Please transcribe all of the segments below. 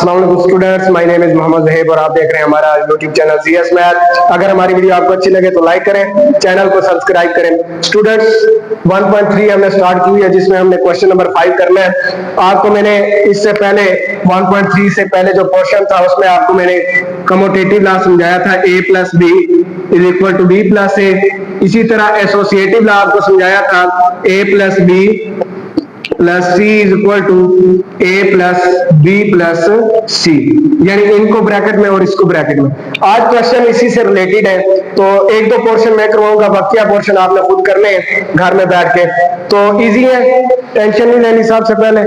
Students, my name is Mohammad Zaheeb और आप देख रहे हैं हमारा यूट्यूब चैनल जीएस मैथ। अगर हमारी वीडियो आपको अच्छी लगे तो लाइक करें, चैनल को सब्सक्राइब करें। स्टूडेंट्स 1.3 हमने स्टार्ट की है, जिसमें हमने क्वेश्चन नंबर 5 करना है। आपको मैंने इससे पहले 1.3 से पहले जो पोर्शन था उसमें आपको मैंने कम्यूटेटिव लॉ समझाया था, a plus B is equal to B plus A. इसी तरह एसोसिएटिव लॉ आपको समझाया था, a plus B plus C is equal to A plus B plus C, यानी इनको ब्रैकेट में और इसको ब्रैकेट में। आज क्वेश्चन इसी से रिलेटेड है, तो एक दो पोर्शन मैं करवाऊंगा, बाकी पोर्शन आपने खुद करने हैं घर में बैठ के। तो इजी है, टेंशन नहीं लेनी, सबसे पहले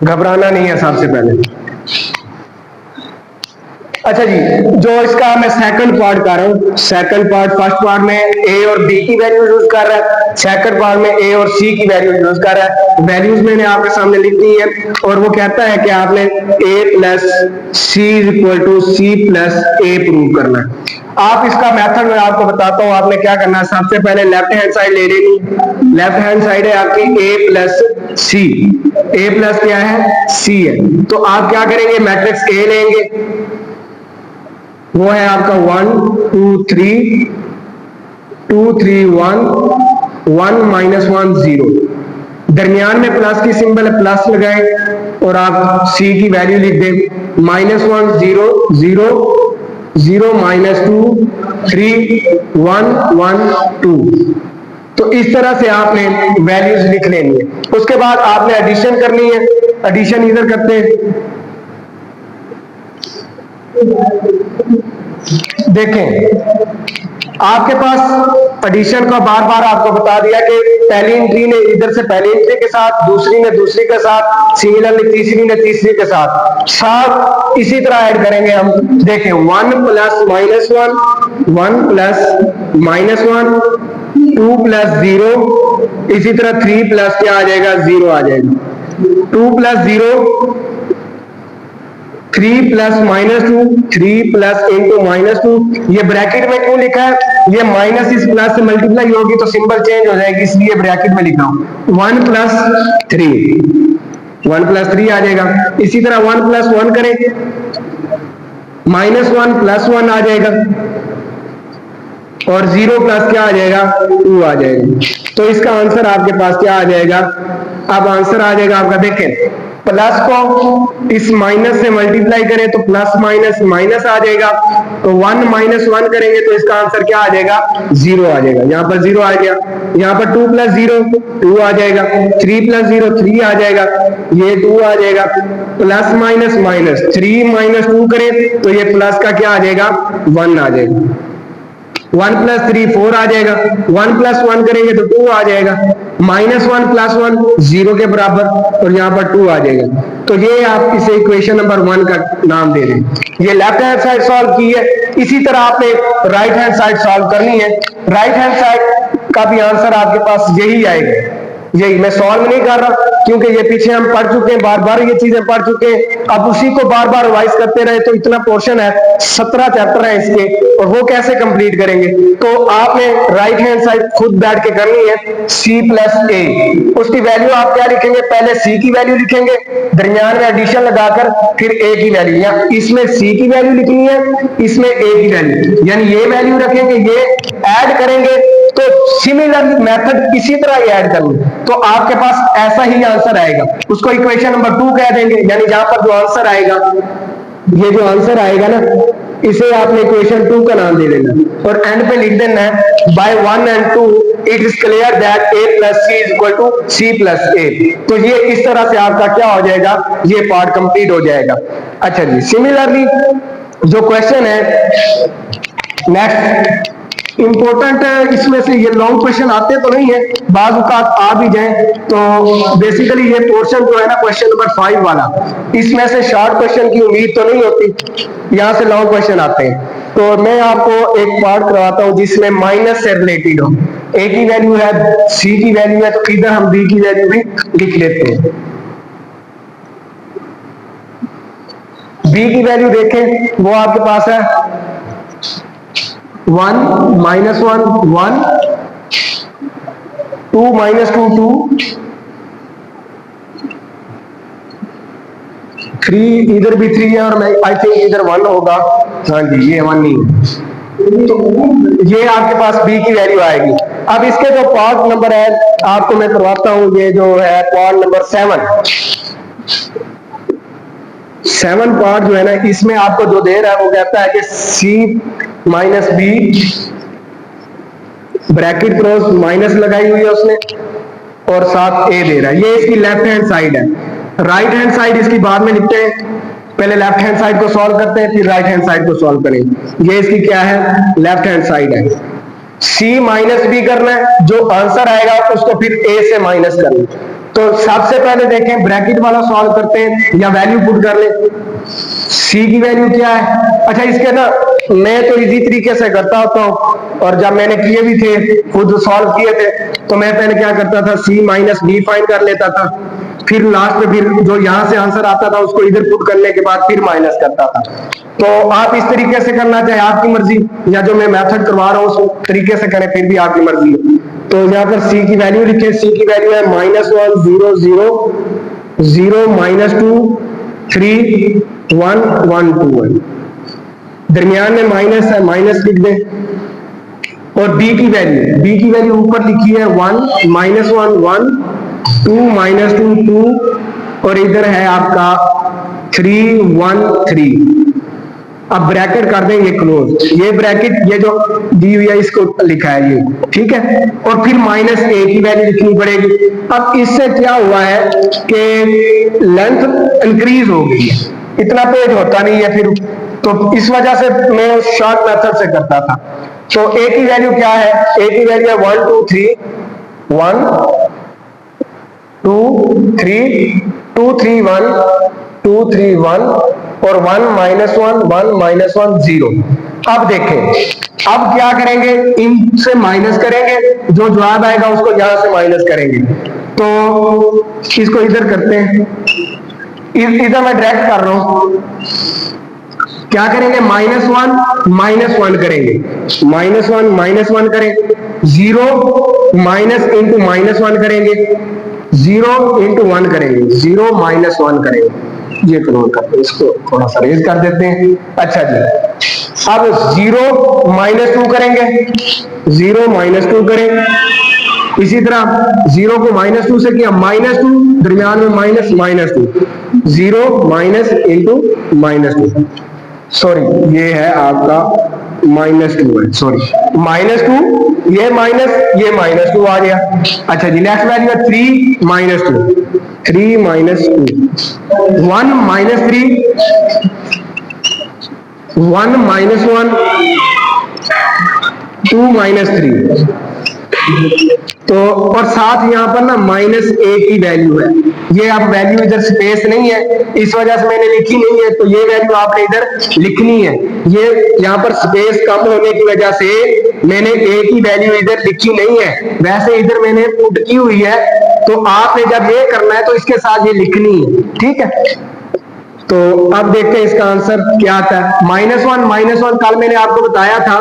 घबराना नहीं है सबसे पहले। अच्छा जी, जो इसका मैं सेकंड पार्ट कर रहा हूँ, सेकंड पार्ट, फर्स्ट पार्ट में ए और बी की वैल्यू यूज कर रहा है, सेकंड पार्ट में ए और सी की वैल्यू यूज कर रहा है। वैल्यूज मैंने आपके सामने लिख दी है और वो कहता है कि आपने A plus C is equal to C plus A prove करना है। आप इसका मेथड मैं आपको बताता हूँ, आपने क्या करना है। सबसे पहले लेफ्ट हैंड साइड ले लेनी, लेफ्ट हैंड साइड है आपकी ए प्लस सी, ए प्लस क्या है, सी है। तो आप क्या करेंगे, मैट्रिक्स ए लेंगे, वो है आपका 1 2 3 2 3 1 1 माइनस 1 0। दरमियान में प्लस की सिंबल है, प्लस लगाएं और आप सी की वैल्यू लिख दें, माइनस 1 0 0 0 माइनस 2 3 1 1 2। तो इस तरह से आपने वैल्यूज लिख लेनी है। उसके बाद आपने एडिशन करनी है, एडिशन इधर करते हैं। देखें, आपके पास एडिशन का बार बार आपको बता दिया कि पहली एंट्री ने इधर से पहली एंट्री के साथ, दूसरी ने दूसरी के साथ, सिमिलरली तीसरी ने तीसरी के साथ, साथ इसी तरह ऐड करेंगे हम। देखें, 1 plus minus 1, 1 plus minus 1, 2 plus 0, इसी तरह 3 प्लस क्या आ जाएगा, 0 आ जाएगा। 2 plus 0, 3 plus minus 2, 3 plus into minus 2। ये ब्रैकेट में क्यों लिखा है, ये माइनस इस प्लस से मल्टीप्लाई होगी तो सिंबल चेंज हो जाएगी, इसलिए ब्रैकेट में लिखा हूं। 1 प्लस 3, 1 प्लस 3 आ जाएगा। इसी तरह 1 प्लस 1 करें, माइनस 1 प्लस 1 आ जाएगा और 0 प्लस क्या आ जाएगा, 2 आ जाएगा। तो इसका आंसर आपके पास क्या आ जाएगा, अब आंसर आ जाएगा आपका, देखें, प्लस को इस माइनस से मल्टीप्लाई करें तो प्लस माइनस माइनस आ जाएगा, तो 1 माइनस 1 करेंगे तो इसका आंसर क्या आ जाएगा, 0 आ जाएगा। यहाँ पर 0 आ गया, यहाँ पर 2 प्लस 0 2 आ जाएगा, 3 प्लस 0 3 आ जाएगा, ये 2 आ जाएगा। प्लस माइनस माइनस 3 माइनस 2 करें तो ये प्लस का क्या आ जाएगा, 1 आ जाएगा। 1 प्लस 3 4 आ जाएगा, 1 प्लस 1 करेंगे तो 2 आ जाएगा, माइनस 1 प्लस 1 0 के बराबर, और यहाँ पर 2 आ जाएगा। तो ये आप इसे इक्वेशन नंबर 1 का नाम दे दें। ये लेफ्ट हैंड साइड सॉल्व की है। इसी तरह आपने राइट हैंड साइड सॉल्व करनी है। राइट हैंड साइड का भी आंसर आपके पास यही आएगा। यही मैं सॉल्व नहीं कर रहा क्योंकि ये पीछे हम पढ़ चुके हैं, बार बार ये चीजें पढ़ चुके हैं। अब उसी को बार बार रिवाइज करते रहे तो इतना पोर्शन है, 17 चैप्टर है इसके, और वो कैसे कंप्लीट करेंगे। तो आपने राइट हैंड साइड खुद बैठ के करनी है, c प्लस ए। उसकी वैल्यू आप क्या लिखेंगे, पहले c की वैल्यू लिखेंगे, दरमियान में एडिशन लगाकर फिर a की वैल्यू, या इसमें c की वैल्यू लिखनी है, इसमें a की वैल्यू, यानी ये वैल्यू रखेंगे, ये ऐड करेंगे। तो सिमिलर मेथड इसी तरह ही ऐड करना, तो आपके पास ऐसा ही आंसर आएगा। उसको इक्वेशन नंबर 2 कह देंगे, यानी जहां पर जो आंसर आएगा, ये जो आंसर आएगा ना, इसे आपने इक्वेशन 2 का नाम दे देना और एंड पे लिख देना है, by 1 and 2 it is clear that a plus C is equal to c plus A. तो ये इस तरह से आपका क्या हो जाएगा, ये पार्ट कंप्लीट हो जाएगा। अच्छा जी, सिमिलरली जो क्वेश्चन है नेक्स्ट इंपॉर्टेंट, इसमें से ये लॉन्ग क्वेश्चन आते तो नहीं है, बाज औकात आ भी जाए, तो बेसिकली ये पोर्शन जो है ना, क्वेश्चन नंबर 5 वाला, इसमें से शॉर्ट क्वेश्चन की उम्मीद तो नहीं होती, यहाँ से लॉन्ग क्वेश्चन आते हैं। तो मैं आपको एक पार्ट करवाता हूँ जिसमें माइनस से रिलेटेड हो। ए की वैल्यू है, सी की वैल्यू है, तो इधर हम बी की वैल्यू भी लिख लेते हैं। बी की वैल्यू देखें, वो आपके पास है 1 माइनस 1 1, 2 माइनस 2 2, 3 इधर भी 3 है और मैं आई थिंक इधर 1 होगा। हाँ जी, ये 1 नहीं है, तो ये आपके पास बी की वैल्यू आएगी। अब इसके जो पार्ट नंबर है आपको मैं करवाता हूं, ये जो है पार्ट नंबर 7 पार्ट जो है ना, इसमें आपको जो दे रहा है वो कहता है कि C minus B, bracket cross minus लगाई हुई है उसने, और साथ ए दे रहा है। ये इसकी लेफ्ट हैंड साइड है। राइट हैंड साइड इसकी बाद में लिखते हैं, पहले लेफ्ट हैंड साइड को सॉल्व करते हैं, फिर राइट हैंड साइड को सॉल्व करेंगे। ये इसकी क्या है, लेफ्ट हैंड साइड है। सी माइनस बी करना है, जो आंसर आएगा उसको फिर ए से माइनस करना है। तो सबसे पहले देखें, ब्रैकेट वाला सॉल्व करते हैं या वैल्यू पुट कर ले। सी की वैल्यू क्या है? अच्छा, इसके ना मैं तो इजी तरीके से करता होता हूँ, और जब मैंने किए भी थे, खुद सॉल्व किए थे, तो मैं पहले क्या करता था, सी माइनस बी फाइंड कर लेता था, फिर लास्ट में फिर जो यहां से आंसर आता था उसको इधर पुट करने के बाद फिर माइनस करता था। तो आप इस तरीके से करना चाहे आपकी मर्जी, या जो मैं मेथड करवा रहा हूँ उस तरीके से करें, फिर भी आपकी मर्जी है। तो यहाँ पर सी की वैल्यू लिखे, सी की वैल्यू है -1 0 0 0 -2 3 1 1 2 है, दरमियान में माइनस है, माइनस लिख दें। और बी की वैल्यू ऊपर लिखी है 1 -1 1 2 -2 2, और इधर है आपका 3 1 3। अब ब्रैकेट कर देंगे क्लोज, ये ब्रैकेट ये जो दी हुई है इसको लिखा है ये, ठीक है, और फिर माइनस ए की वैल्यू लिखनी पड़ेगी। अब इससे क्या हुआ है कि लेंथ इंक्रीज हो गई है, इतना पेज होता नहीं है फिर, तो इस वजह से मैं शॉर्ट मेथड से करता था। तो ए की वैल्यू क्या है, ए की वैल्यू है 1 2 3 1 2 3 2 3 1 2 3 1 और 1 -1 1 -1 0। अब देखें, अब क्या करेंगे, इनसे माइनस करेंगे, जो जवाब आएगा उसको यहां से माइनस करेंगे। तो इसको इधर करते हैं, इधर मैं डायरेक्ट कर रहा हूं। क्या करेंगे, -1 करेंगे, -1 करें, 0 माइनस इंटू -1 करेंगे, 0 इंटू 1 करेंगे, 0 -1 करेंगे। ये क्लोज करते हैं, इसको थोड़ा सा रेज कर देते हैं। अच्छा जी, अब 0 -2 करेंगे, 0 -2 करें, इसी तरह 0 को -2 से किया, -2 दरमियान में माइनस -2, 0 माइनस इंटू -2, सॉरी ये है आपका -2 है, सॉरी -2, ये -2 आ गया। अच्छा जी, नेक्स्ट वैल्यू है 3 -2 3 -2 1 -3 1 -1 2 -3। तो और साथ यहाँ पर ना -a की वैल्यू है, ये अब वैल्यू इधर स्पेस नहीं है इस वजह से मैंने लिखी नहीं है, तो ये वैल्यू आपने इधर लिखनी है। ये यहाँ पर स्पेस कम होने की वजह से मैंने a की वैल्यू इधर लिखी नहीं है, वैसे इधर मैंने पुट की हुई है। तो आपने जब ये करना है तो इसके साथ ये लिखनी है, ठीक है। तो अब देखते हैं इसका आंसर क्या आता है। -1 कल मैंने आपको बताया था,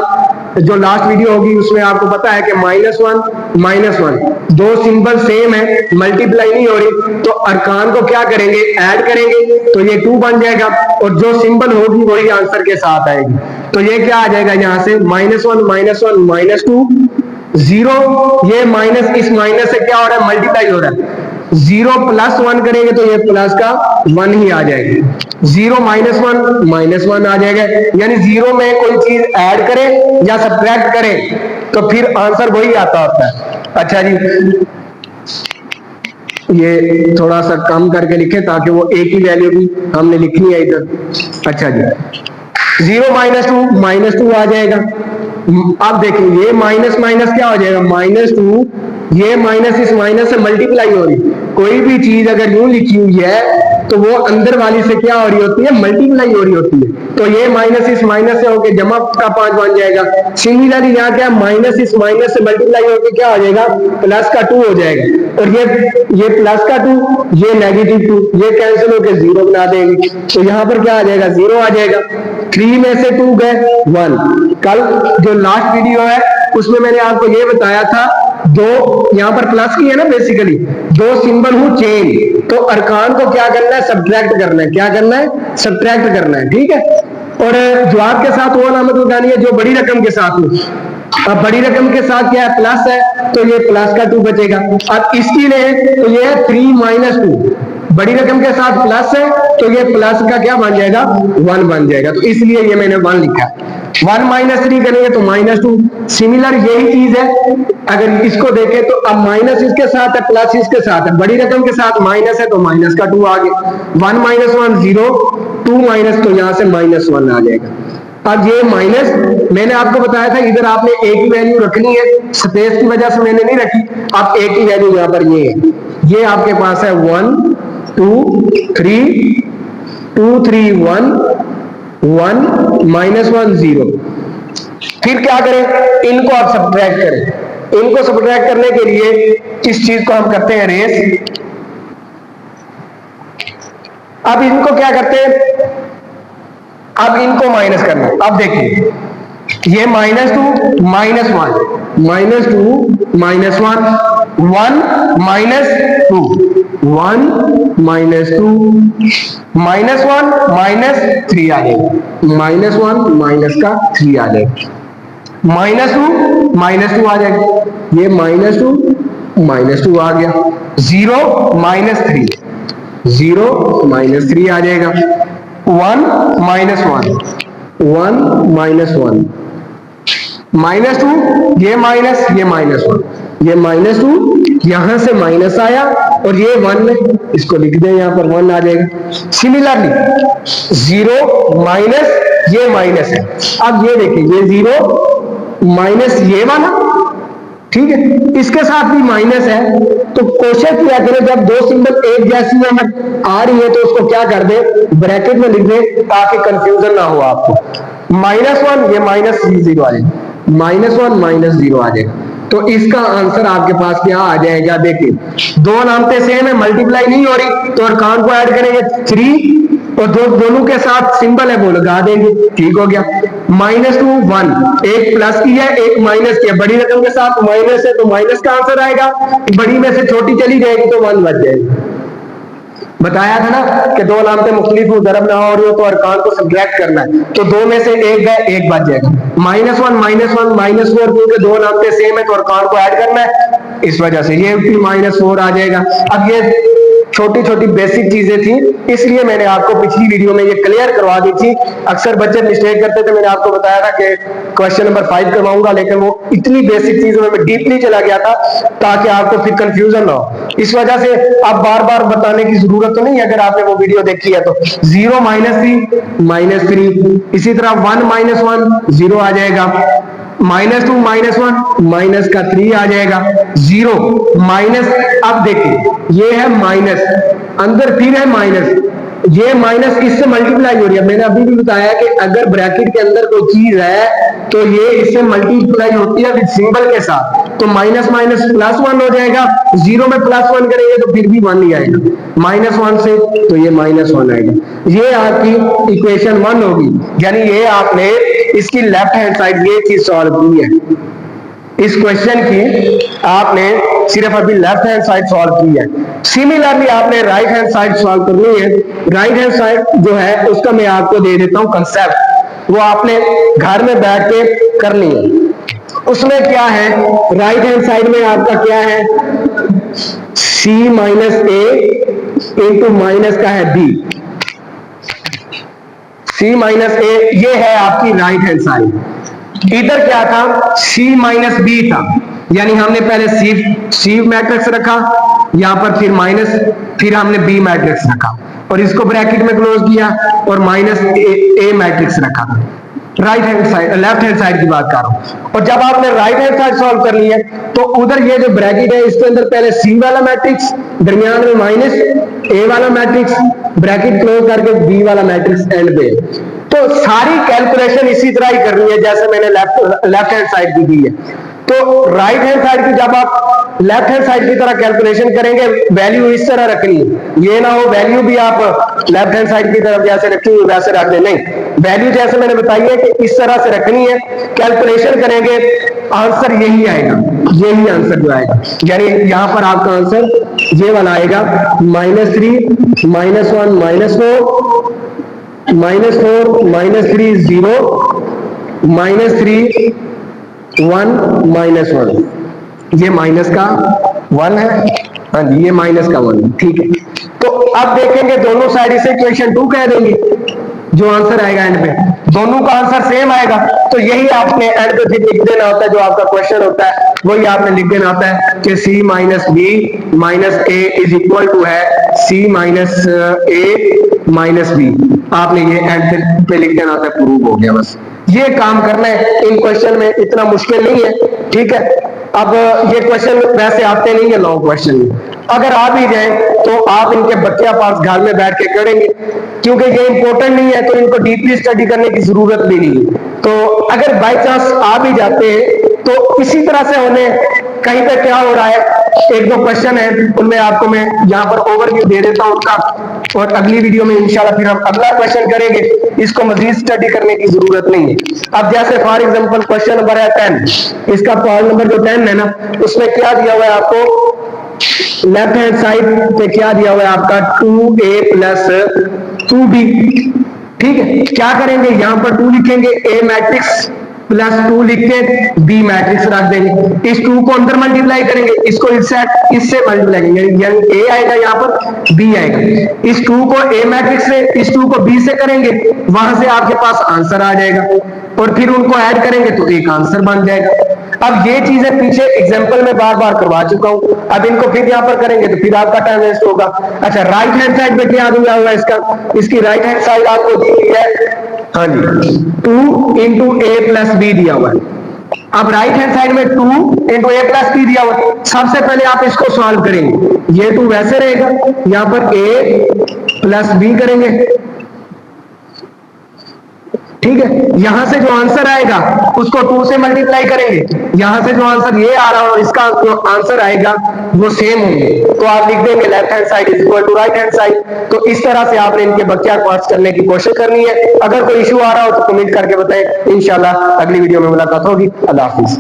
जो लास्ट वीडियो होगी उसमें आपको पता है कि -1 दो सिंबल सेम है, मल्टीप्लाई नहीं हो रही, तो अरकान को क्या करेंगे, ऐड करेंगे, तो ये 2 बन जाएगा, और जो सिंबल होगी वही आंसर के साथ आएगी। तो ये क्या आ जाएगा यहाँ से, -1 -2 0, ये माइनस इस माइनस से क्या हो रहा है, मल्टीप्लाई हो रहा है, 0 + 1 करेंगे तो ये प्लस का 1 ही आ जाएगा, 0 -1 -1 आ जाएगा। यानी 0 में कोई चीज ऐड करें या सब्ट्रैक्ट करें तो फिर आंसर वही आता होता है। अच्छा जी, ये थोड़ा सा कम करके लिखे ताकि वो a की वैल्यू भी हमने लिखनी है इधर। अच्छा जी, 0 -2 आ जाएगा। अब देखिए ये माइनस माइनस क्या हो जाएगा, -2, ये माइनस इस माइनस से मल्टीप्लाई हो रही। कोई भी चीज अगर यूं लिखी हुई है तो वो अंदर वाली से क्या हो रही होती है, मल्टीप्लाई हो रही होती है। तो ये माइनस इस माइनस से होके जमा का 5 बन जाएगा। सिमिलरली यहाँ क्या, माइनस इस माइनस से मल्टीप्लाई होके क्या हो जाएगा, प्लस का 2 हो जाएगा। और ये प्लस का 2, ये -2, ये कैंसिल होकर 0 बना देंगे। तो यहाँ पर क्या आ जाएगा, 0 आ जाएगा। 3 में से 2 गए 1। कल जो लास्ट वीडियो है उसमें मैंने आपको ये बताया था दो यहां पर प्लस की है ना, बेसिकली दो सिंबल हूं चेंज, तो अरकान को क्या करना है, सब्ट्रैक्ट करना है। क्या करना है, सब्ट्रैक्ट करना है, ठीक है। और जवाब के साथ वो अलामत लगानी है जो बड़ी रकम के साथ हो। अब बड़ी रकम के साथ क्या है, प्लस है, तो ये प्लस का 2 बचेगा। अब इसकी ले तो ये है 3 माइनस 2, बड़ी रकम के साथ प्लस है तो ये प्लस का क्या बन जाएगा, 1 बन जाएगा, तो इसलिए ये मैंने 1 लिखा है। 1 माइनस 3 करेंगे तो माइनस 2। सिमिलर यही चीज है, अगर इसको देखें तो अब माइनस इसके साथ है, प्लस इसके साथ है, बड़ी रकम के साथ माइनस है तो माइनस का 2 आ गया। 1 माइनस 1 0, 2 माइनस, तो यहां से माइनस 1 आ जाएगा। अब ये माइनस मैंने आपको बताया था, इधर आपने एक ही वैल्यू रखनी है, स्पेस की वजह से मैंने नहीं रखी। अब एक ही वैल्यू यहां पर ये है, ये आपके पास है 1 2 3 2 3 1 1 माइनस 1 0। फिर क्या करें, इनको आप सब्ट्रैक्ट करें। इनको सब्ट्रैक्ट करने के लिए इस चीज को हम करते हैं रेस। अब इनको क्या करते हैं, अब इनको माइनस करना। अब देखिए ये -2 -1 -2 -1 1 -2 1 -2 -1 -3 आ जाएगा, -1 माइनस का 3 आ जाएगा, -2 आ जाएगा, ये -2 आ गया, 0 -3 0 -3 आ जाएगा, 1 -1 1 -1 -2, ये माइनस ये -1, ये -2 यहां से माइनस आया और ये 1 है, इसको लिख दें यहां पर 1 आ जाएगा। सिमिलरली 0 माइनस ये माइनस है, अब ये देखिए ये 0 माइनस ये वाला, ठीक है, इसके साथ भी माइनस है, तो कोशिश किया करें जब दो सिंबल एक जैसी आ रही है तो उसको क्या कर दे, ब्रैकेट में लिख दे ताकि कंफ्यूजन ना हो आपको। -1 ये -0 आ जाएगा, -1 -0 आ जाएगा, तो इसका आंसर आपके पास क्या आ जाएगा, देखिए दो नामते सेम है, मल्टीप्लाई नहीं हो रही, तो अरकान को ऐड करेंगे 3 और दोनों के साथ सिंबल है वो लगा देंगे, ठीक हो गया। -2 1, एक प्लस की है एक माइनस की है, बड़ी रकम के साथ माइनस है तो माइनस का आंसर आएगा, बड़ी में से छोटी चली जाएगी तो 1 बच जाएगी। बताया था ना कि दो नामते मुख्तलिफ हो, दरब ना हो रही हो तो अरकान को सब्ट्रैक्ट करना है, तो दो में से एक गए एक बच जाएगा। -1 -4 क्योंकि दो नामते सेम है तो अरकान को ऐड करना है, इस वजह से ये -4 आ जाएगा। अब ये छोटी छोटी बेसिक चीजें थी, इसलिए मैंने आपको पिछली वीडियो में ये क्लियर करवा दी थी। अक्सर बच्चे मिस्टेक करते थे, मैंने आपको बताया था कि क्वेश्चन नंबर 5 करवाऊंगा, लेकिन वो इतनी बेसिक चीजों में मैं डीपली चला गया था ताकि आपको फिर कंफ्यूजन ना हो। इस वजह से अब बार बार बताने की जरूरत तो नहीं है, अगर आपने वो वीडियो देखी है तो। 0 -3 -3, इसी तरह 1 -1 0 आ जाएगा, -2 -1 माइनस का 3 आ जाएगा, 0 माइनस, अब देखिए ये है माइनस, अंदर फिर है माइनस, ये माइनस इससे मल्टीप्लाई हो रही है। मैंने अभी भी बताया कि अगर ब्रैकेट के अंदर कोई चीज है तो ये इससे मल्टीप्लाई होती है विद सिंबल के साथ, तो माइनस माइनस +1 हो जाएगा, 0 में +1 करेंगे तो फिर भी 1 ही आएगा, -1 से तो ये -1 आएगा। ये आपकी इक्वेशन 1 होगी, यानी ये आपने इसकी लेफ्ट हैंड साइड ये चीज सॉल्व की है, इस क्वेश्चन की आपने सिर्फ अभी लेफ्ट हैंड साइड सॉल्व की है। सिमिलरली आपने राइट हैंड साइड सॉल्व करनी है। राइट हैंड साइड जो है उसका मैं आपको दे देता हूं कंसेप्ट, वो आपने घर में बैठ के करनी है। उसमें क्या है, राइट हैंड साइड में आपका क्या है, C - A इंटू माइनस का है B, C - A ये है आपकी राइट हैंड साइड। इधर क्या था, C - B था, यानी हमने पहले C मैट्रिक्स रखा, यहां पर फिर माइनस, फिर हमने B मैट्रिक्स रखा और इसको ब्रैकेट में क्लोज किया और -A मैट्रिक्स रखा। Right hand side, left hand side की बात कर रहा हूं। और जब आपने राइट हैंड साइड सॉल्व कर ली है तो उधर ये जो ब्रैकेट है इसके अंदर पहले C वाला मैट्रिक्स, दरमियान में -A वाला मैट्रिक्स, ब्रैकेट क्लोज करके B वाला मैट्रिक्स एंड पे। तो सारी कैलकुलेशन इसी तरह ही करनी है जैसे मैंने लेफ्ट हैंड साइड की दी है। तो राइट हैंड साइड की जब आप लेफ्ट हैंड साइड की तरह कैलकुलेशन करेंगे, वैल्यू इस तरह रखनी है, ये ना हो वैल्यू भी आप लेफ्ट हैंड साइड की तरफ जैसे रखी वैसे रख दें, नहीं, वैल्यू जैसे मैंने बताई है कि इस तरह से रखनी है, कैलकुलेशन करेंगे, आंसर यही आएगा, यही आंसर जो आएगा, यानी यहां पर आपका आंसर ये वाला आएगा -3 -1 -4 -4 -3 0 -3 1 -1, ये माइनस का 1 है, हाँ जी ये माइनस का 1, ठीक है। तो अब देखेंगे दोनों साइड इसे इक्वेशन 2 कह देंगे, जो आंसर आएगा एंड पे दोनों का आंसर सेम आएगा, तो यही आपने एंड पे फिर लिख देना होता है, जो आपका क्वेश्चन होता है वही आपने लिख देना होता है कि c minus B minus A is equal to है c minus A minus B, आपने ये एंड पे लिख देना होता है, प्रूव हो गया। बस ये काम करना है, इन क्वेश्चन में इतना मुश्किल नहीं है, ठीक है। अब ये क्वेश्चन वैसे आते नहीं है लॉन्ग क्वेश्चन, अगर आ भी जाए तो आप इनके बच्चे पास घर में बैठ के करेंगे, क्योंकि ये इंपॉर्टेंट नहीं है तो इनको डीपली स्टडी करने की जरूरत भी नहीं है। तो अगर बाई चांस आ भी जाते हैं तो इसी तरह से होने, कहीं पे क्या हो रहा है, एक दो क्वेश्चन है उनमें आपको मैं यहाँ पर ओवरव्यू दे देता हूँ उनका, और अगली वीडियो में इंशाल्लाह फिर हम अगला क्वेश्चन करेंगे, इसको मजीद स्टडी करने की जरूरत नहीं है। अब जैसे फॉर एग्जांपल क्वेश्चन नंबर है 10, इसका पार्ट नंबर जो 10 है ना, उसमें क्या दिया हुआ है आपको, लेफ्ट हैंड साइड पे क्या दिया हुआ है आपका 2a प्लस 2b, ठीक है। क्या करेंगे, यहां पर 2 लिखेंगे, a मैट्रिक्स प्लस 2 लिख के b मैट्रिक्स रख देंगे, इस 2 को अंदर मल्टीप्लाई करेंगे, इसको इससे मल्टीप्लाई करेंगे, यानी a आएगा यहाँ पर b आएगा, इस 2 को a मैट्रिक्स से इस 2 को b से करेंगे, वहां से आपके पास आंसर आ जाएगा, और फिर उनको ऐड करेंगे तो एक आंसर बन जाएगा। अब ये चीजें पीछे एग्जांपल में बार बार करवा चुका हूं, अब इनको फिर यहां पर करेंगे तो फिर आपका टाइम वेस्ट होगा। अच्छा, राइट हैंड साइड पे क्या दिया हुआ है इसका, इसकी राइट हैंड साइड आपको दी हुई है, हाँ जी 2 इंटू ए प्लस बी दिया हुआ है। अब राइट हैंड साइड में 2 इंटू ए प्लस बी दिया हुआ है, सबसे पहले आप इसको सॉल्व करेंगे, ये 2 वैसे रहेगा, यहां पर ए प्लस बी करेंगे, ठीक है। यहां से जो आंसर आएगा उसको 2 से मल्टीप्लाई करेंगे, यहां से जो आंसर ये आ रहा है और इसका जो आंसर आएगा वो सेम होंगे, तो आप लिख देंगे left hand side is equal to right hand side. तो इस तरह से आपने इनके बच्चे पास करने की कोशिश करनी है। अगर कोई इशू आ रहा हो तो कमेंट करके बताएं, इंशाल्लाह अगली वीडियो में मुलाकात होगी। अल्लाह हाफिज।